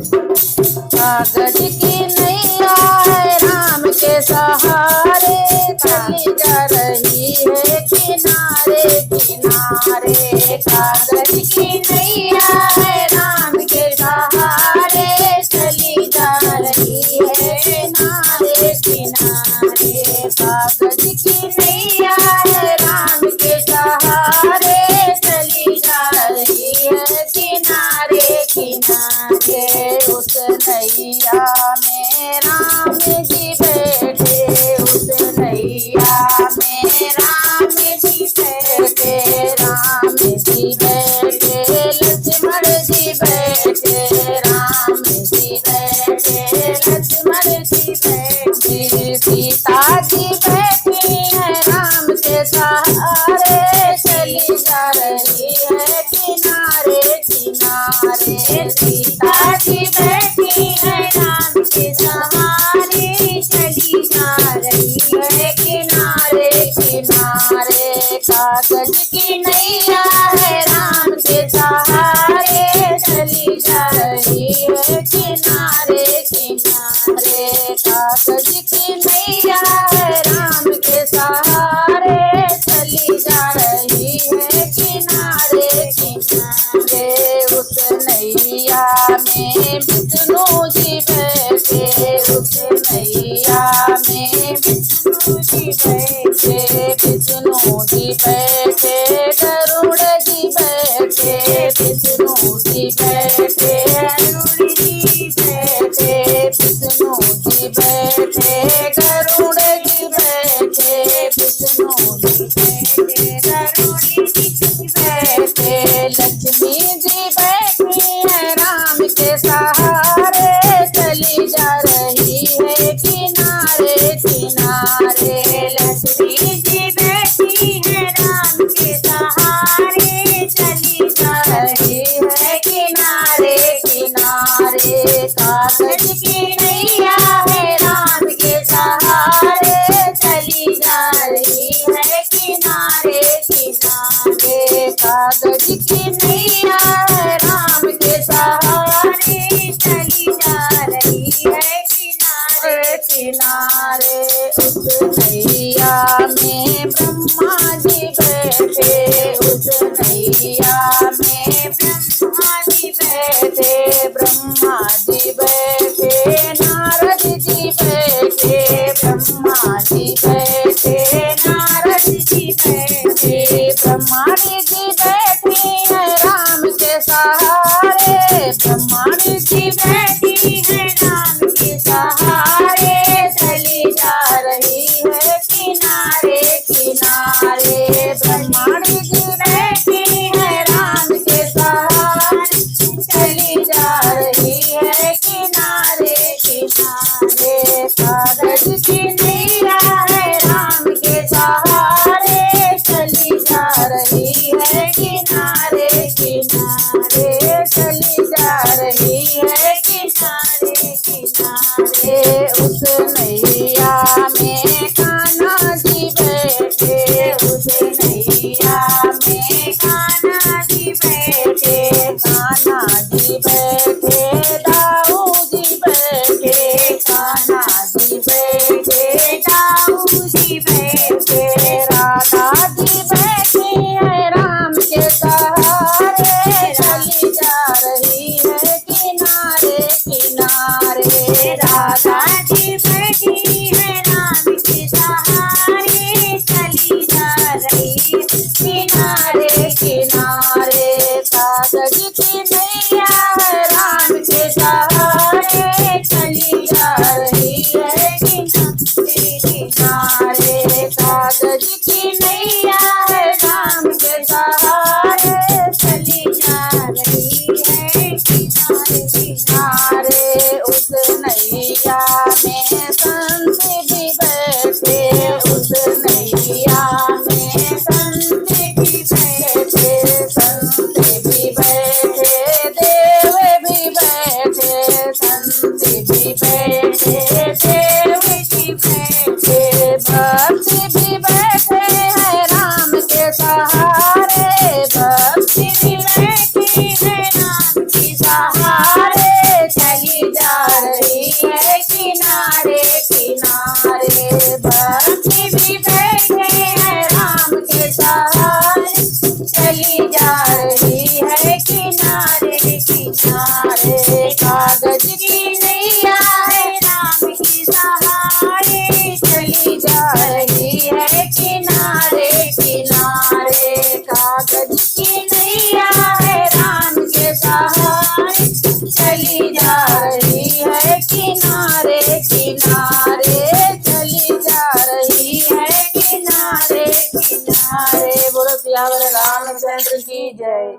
कागज की नैया है राम के सहारे, चली जा रही है किनारे किनारे। कागज की नैया है राम के सहारे, चली जा रही है किनारे किनारे। कागज की नैया है राम के सहारे, चली जा रही है किनारे किनारे। उस नैया में राम जी बैठे, उस नैया में राम जी बैठे, राम जी बैठे, लक्ष्मण जी बैठे, राम जी बैठे, लक्ष्मण जी बैठे। सीता जी बैठी है राम के सहारे, चली जा रही है किनारे किनारे। सीता जी बैठी है राम के सहारे, चली जा रही है किनारे किनारे। कागज की नैया है राम के सहारे, चली जा रही है किनारे किनारे। कागज की नैया है राम के सहारे, चली जा रही है किनारे किनारे। उस नैया में विष्णु जी बैठे, उस नैया में विष्णु जी बैठे, विष्णु जी बैठे, गरुड़ जी बैठे, विष्णु जी बैठे, गरुड़ जी बैठे, विष्णु जी बैठे, गरुड़ जी बैठे, विष्णु जी बैठे, गरुड़ जी बैठे। लक्ष्मी जी बैठी है राम के सहारे, चली जा रही है किनारे किनारे। लक्ष्मी जी बैठी है राम के सहारे, चली जा रही है किनारे किनारे। कागज की नैया है राम के सहारे, चली जा रही है किनारे किनारे। कागज की नैया है राम के सहारे, चली जा रही है किनारे किनारे। उस नैया में ब्रह्मा जी बैठे, उस नैया में ब्रह्मा जी बैठे, ब्रह्मा जी बैठे, नारद जी बैठे, ब्रह्मा जी बैठे, नारद जी बैठे। ब्रह्माणी जी बैठी है राम के सहारे, ब्रह्माणी जी बैठी है राम के सहारे, चली जा रही है किनारे किनारे। ब्रह्माणी जी बैठी है राम के सहारे, चली जा रही है किनारे किनारे। कागज की नैया है राम के सहारे, चली जा रही है किनारे किनारे, चली जा रही है किनारे किनारे। उस नैया में कान्हा जी बैठे, उस नैया में कान्हा जी बैठे, कान्हा जी बैठे, दाऊ जी बैठे, कान्हा जी बैठे, दाऊ जी बैठे, राधा जी बैठी है राम के सहारे, चली जा रही है किनारे किनारे। राधा जी बैठी है राम के सहारे, चली जा रही है किनारे किनारे। कागज की नैया है राम के सहारे, चली जा रही है किनारे किनारे। कागज की नैया है राम के सहारे, चली जा रही है किनारे किनारे। उस नैया में संत भी बैठे, उस नैया में संत भी बैठे, संत भी बैठे, देव भी बैठे, संत भी बैठे, देव भी बैठे, भक्त भी बैठे हैं राम के सहारे, भक्त भी बैठी है राम के सहारे, चली रामचंद्र की जय।